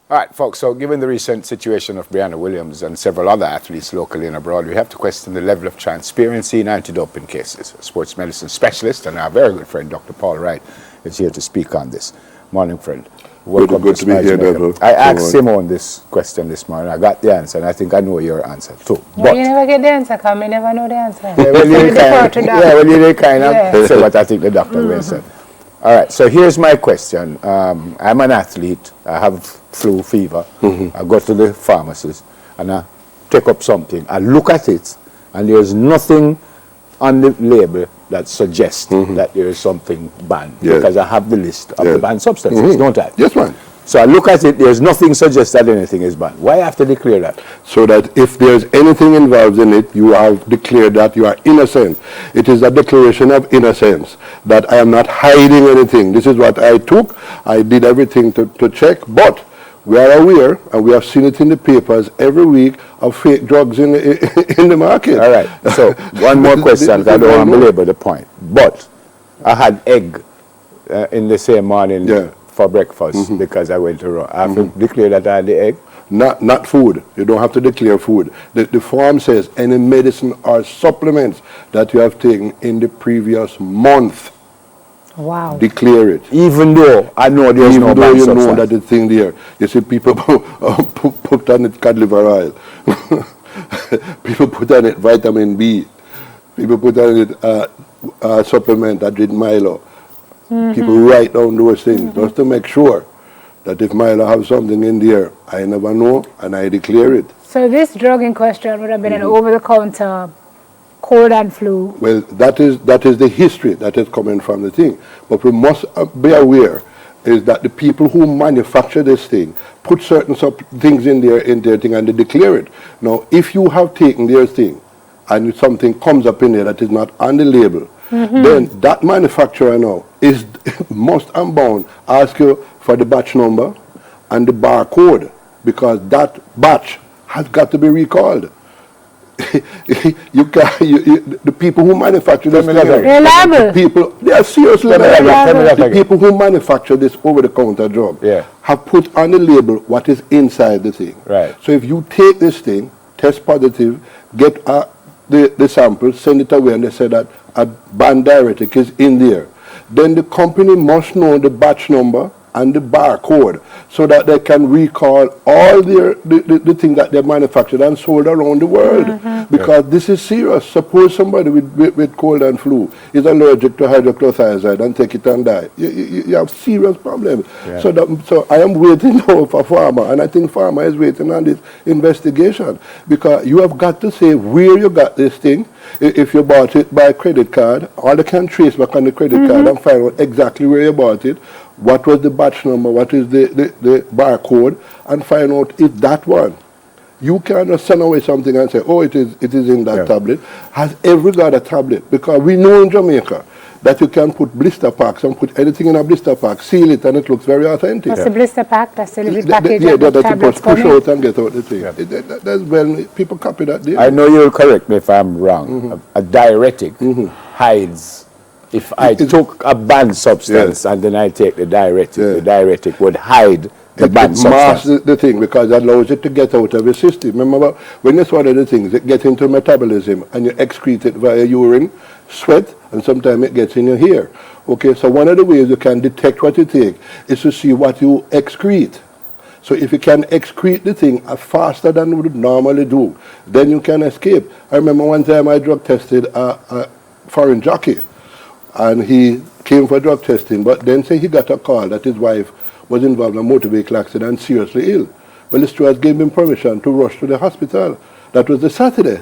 All right, folks, so given the recent situation of Brianna Williams and several other athletes locally and abroad, we have to question the level of transparency in anti-doping cases. A sports medicine specialist and our very good friend, Dr. Paul Wright, is here to speak on this. Morning, friend. Welcome good to be here, Devil. I asked Simone this question this morning. I got the answer, and I think I know your answer, too. No, but you never get the answer, because I never know the answer. Yeah, well, you kind of say what I think the doctor will say. All right, so here's my question. I'm an athlete. I have flu fever. I go to the pharmacist and I take up something. I look at it and there's nothing on the label that suggests that there is something banned. Because I have the list of the banned substances, don't I? Yes, ma'am. So I look at it, there's nothing suggests that anything is banned. Why have to declare that? So that if there's anything involved in it, you have declared that you are innocent. It is a declaration of innocence, that I am not hiding anything. This is what I took. I did everything to check, but we are aware, and we have seen it in the papers every week, of fake drugs in the market. All right, so one more question, because I don't want to belabor the point. But I had egg in the same morning for breakfast because I went to run. I have to declare that I had the egg? Not food. You don't have to declare food. The form says any medicine or supplements that you have taken in the previous month. Wow. Declare it. Even though I know there's no banned substance. Even though you know that the thing there. You see people put on it cod liver oil. People put on it vitamin B. People put on it a supplement that did Milo. People write down those things just to make sure that if Milo have something in there, I never know and I declare it. So this drug in question would have been an over-the-counter cold and flu. Well, that is the history that is coming from the thing. But we must be aware is that the people who manufacture this thing put certain things in their thing and they declare it. Now, if you have taken their thing and something comes up in there that is not on the label, then that manufacturer now is must and bound ask you for the batch number and the barcode, because that batch has got to be recalled. The people who manufacture this they are seriously the people who manufacture this over-the-counter drug have put on the label what is inside the thing. Right. So if you take this thing, test positive, get the sample, send it away, and they say that a banned diuretic is in there, then the company must know the batch number and the barcode so that they can recall all the things that they manufactured and sold around the world. Because this is serious. Suppose somebody with cold and flu is allergic to hydrochlorothiazide and take it and die. You have serious problems. So I am waiting now for pharma, and I think pharma is waiting on this investigation, because you have got to say where you got this thing. If you bought it by credit card, all they can trace back on the credit card and find out exactly where you bought it, what was the batch number, what is the barcode, and find out if that one. You cannot send away something and say, oh, it is in that tablet. Has every got a tablet? Because we know in Jamaica that you can put blister packs and put anything in a blister pack, seal it, and it looks very authentic. What's a blister pack? That's the little package that you push out and get out the thing. That's when people copy that there. I know you'll correct me if I'm wrong. A diuretic hides. If I took a banned substance and then I take the diuretic would hide the banned substance. It masks the thing because it allows it to get out of your system. Remember, when you swallow the things, it gets into metabolism and you excrete it via urine, sweat, and sometimes it gets in your hair. Okay, so one of the ways you can detect what you take is to see what you excrete. So if you can excrete the thing faster than you would normally do, then you can escape. I remember one time I drug tested a foreign jockey, and he came for drug testing, but then say he got a call that his wife was involved in a motor vehicle accident and seriously ill. Well, the stewards gave him permission to rush to the hospital. That was the Saturday.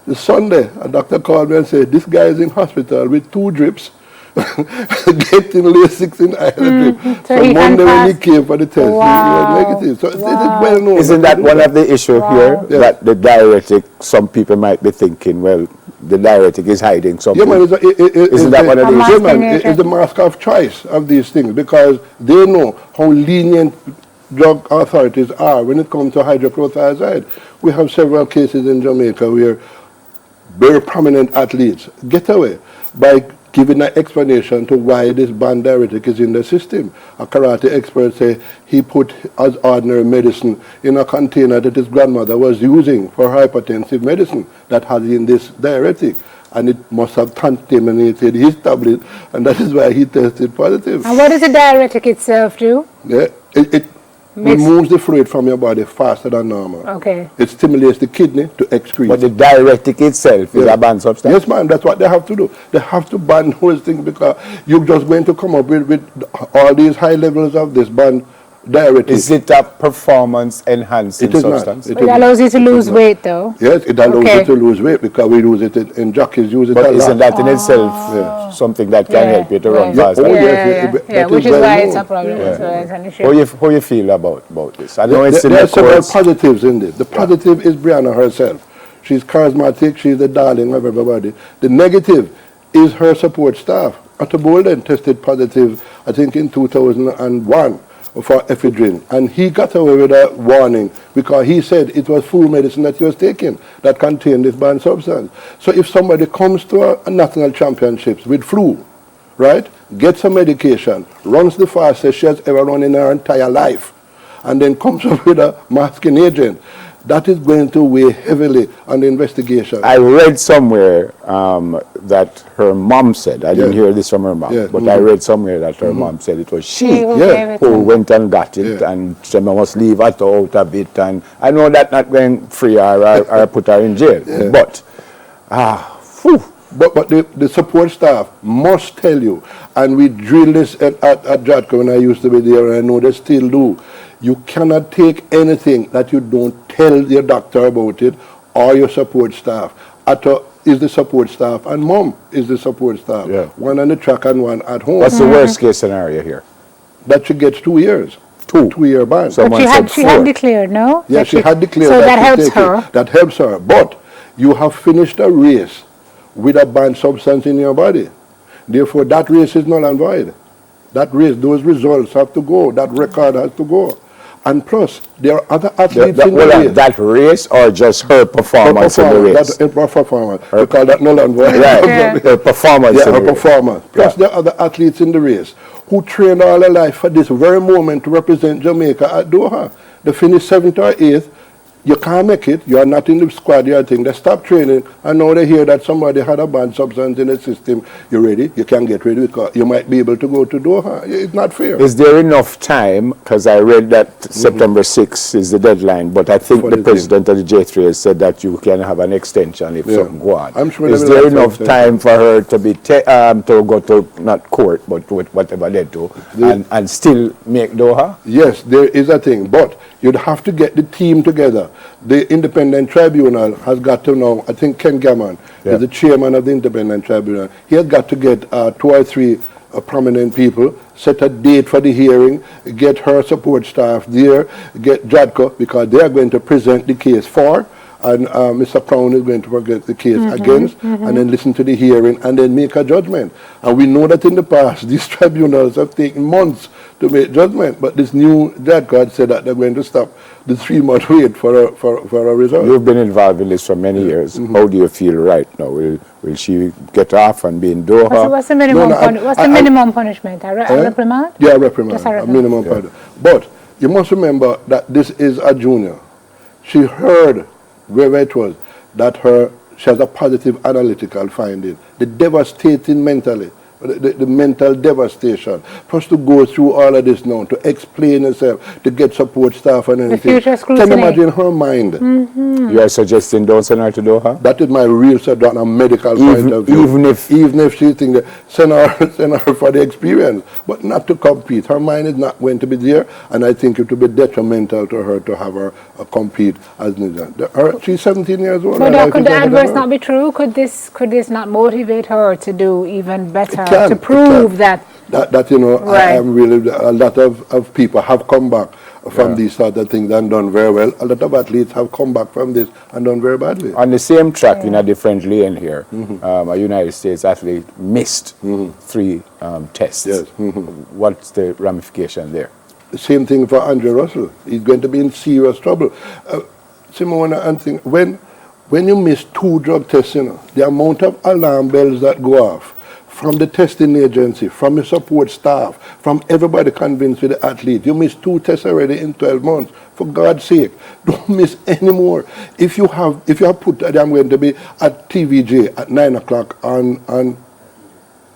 The Sunday, a doctor called me and said, this guy is in hospital with 2 drips, getting Lasix in either drip. So Monday when he came for the test, he was negative. So it is well known. Isn't that one of the issues here? That the diuretic, some people might be thinking, well, the diuretic is hiding something. Isn't that one of the issues? It's the mask of choice of these things, because they know how lenient drug authorities are when it comes to hydrochlorothiazide. We have several cases in Jamaica where very prominent athletes get away by giving an explanation to why this banned diuretic is in the system. A karate expert say he put as ordinary medicine in a container that his grandmother was using for hypertensive medicine that has in this diuretic. And it must have contaminated his tablet, and that is why he tested positive. And what does the diuretic itself do? Yeah, it removes the fluid from your body faster than normal. Okay. It stimulates the kidney to excrete. But the diuretic itself is a banned substance? Yes, ma'am, that's what they have to do. They have to ban those things because you're just going to come up with all these high levels of this banned diuretic. Is it a performance-enhancing substance? It It allows you to lose weight, though. Yes, it allows you to lose weight because we use it in jockeys use it a But lot. isn't that in itself something that can help you to run Yeah. faster? Oh, Yeah, yes, yeah, that which is is well why it's known. a problem. So it's an issue. How you feel about this? I know it's in There the are several courts. positives in this. The positive is Brianna herself. She's charismatic. She's the darling of everybody. The negative is her support staff. Otto Bolden tested positive, I think, in 2001 for ephedrine. And he got away with a warning because he said it was full medicine that he was taking that contained this banned substance. So if somebody comes to a national championships with flu, right, gets some medication, runs the fastest she has ever run in her entire life, and then comes up with a masking agent, that is going to weigh heavily on the investigation. I read somewhere that her mom said, I didn't hear this from her mom, but I read somewhere that her mom said it was she who went and got it, and she must leave her out of it. And I know that not going free or put her in jail, but But the support staff must tell you, and we drill this at JATCO when I used to be there, and I know they still do. You cannot take anything that you don't tell your doctor about it or your support staff. Atta is the support staff, and mom is the support staff. Yeah. One on the track and one at home. what's the worst case scenario here? That she gets 2 years. 2-year ban. So- But she had declared, no? Yeah, she had declared so that she's helps taking- her. That helps her. But you have finished a race with a banned substance in your body. Therefore, that race is null and void. That race, those results have to go. That record has to go. And plus, there are other athletes in the race. That race or just her performance in the race? Her performance. We call that null and void. Right, her performance Yeah, in her the race. performance. Plus, there are other athletes in the race who trained all their life for this very moment to represent Jamaica at Doha. They finished 7th or 8th. You can't make it. You are not in the squad. You are thing. They stop training, and now they hear that somebody had a banned substance in the system. You're ready. You can get ready because you might be able to go to Doha. It's not fair. Is there enough time? Because I read that September 6th is the deadline, but I think For the the president of the J3 has said that you can have an extension if something go on. I'm sure is they will there have enough some time for her to be to go to not court but with whatever they do and still make Doha? Yes, there is a thing, but you'd have to get the team together. The independent tribunal has got to know, I think Ken Gammon is the chairman of the independent tribunal. He has got to get 2 or 3 prominent people, set a date for the hearing, get her support staff there, get JATCO, because they are going to present the case for, and Mr. Crown is going to present the case against, and then listen to the hearing, and then make a judgment. And we know that in the past, these tribunals have taken months to make judgment, but this new JATCO said that they're going to stop the 3-month wait for a result. You've been involved in this for many years. How do you feel right now? Will she get off and be in Doha? What's the minimum punishment? A reprimand? Yeah, reprimand. Just a A reprimand. minimum punishment. But you must remember that this is a junior. She heard wherever it was that she has a positive analytical finding. The devastating mentally. The mental devastation. For us to go through all of this now, to explain herself, to get support staff and anything. future scrutiny. Can you imagine her mind? You are suggesting don't send her to Doha? That is my real on a medical point of view. Even if she thinks that send her for the experience, but not to compete. Her mind is not going to be there, and I think it will be detrimental to her to have her compete as needed. She's 17 years old. But could the adverse not be true? Could this not motivate her to do even better? To prove that I am really, a lot of people have come back from these sort of things and done very well. A lot of athletes have come back from this and done very badly. On the same track, in a different lane here, a United States athlete missed 3 tests. Yes. What's the ramification there? The same thing for Andre Russell. He's going to be in serious trouble. Simona, and think, when you miss 2 drug tests, the amount of alarm bells that go off from the testing agency, from your support staff, from everybody convinced with the athlete. You missed 2 tests already in 12 months. For God's sake, don't miss any more. If you have put that I'm going to be at TVJ at 9 o'clock on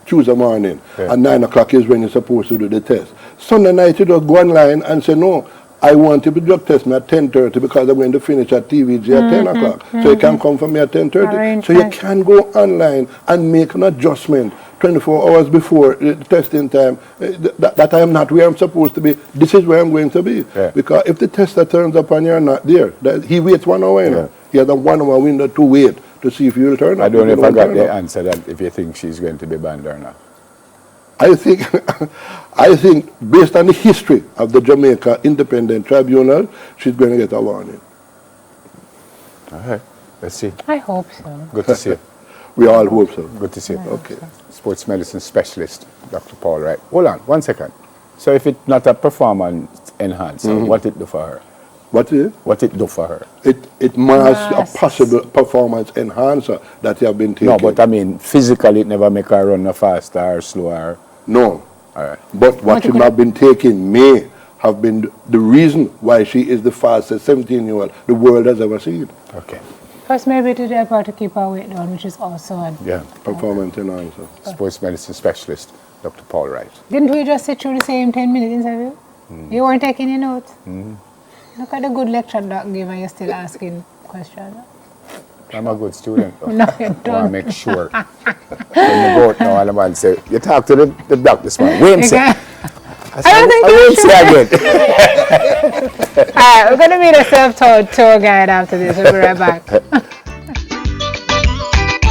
Tuesday morning, and 9 o'clock is when you're supposed to do the test. Sunday night you just go online and say, no, I want you to drug test me at 10:30 because I'm going to finish at TVJ at 10 o'clock. So you can come for me at 10:30. So you can go online and make an adjustment 24 hours before the testing time. That I am not where I'm supposed to be. This is where I'm going to be. Yeah. Because if the tester turns up and you're not there, he waits 1 hour. You know? He has a 1 hour window to wait to see if you'll turn up. I don't know if I got the answer that if you think she's going to be banned or not. I think based on the history of the Jamaica Independent Tribunal, she's going to get a warning. All right. Let's see. I hope so. Good to see you. We all hope so. Good to see you. Okay. Sports medicine specialist, Dr. Paul Wright. Hold on, 1 second. So if it's not a performance enhancer, what it do for her? What is it? What it do for her? It masks a possible performance enhancer that you have been taking. No, but I mean, physically it never make her run no faster or slower. No. All right. But what she have been taking may have been the reason why she is the fastest 17-year-old the world has ever seen. Okay. First, maybe to help her to keep her weight down, which is also a Performance enhancer. Sports medicine specialist, Dr. Paul Wright. Didn't we just sit through the same 10-minute interview? You weren't taking your notes? Look at the good lecture Doc gave and you're still asking questions. I'm a good student. Though. No, you I want don't. to make sure. When you go out now, all the man say, you talk to the doctor this morning. Wait a second. I don't think won't say again. All right, we're going to meet a self-taught tour guide after this. We'll be right back.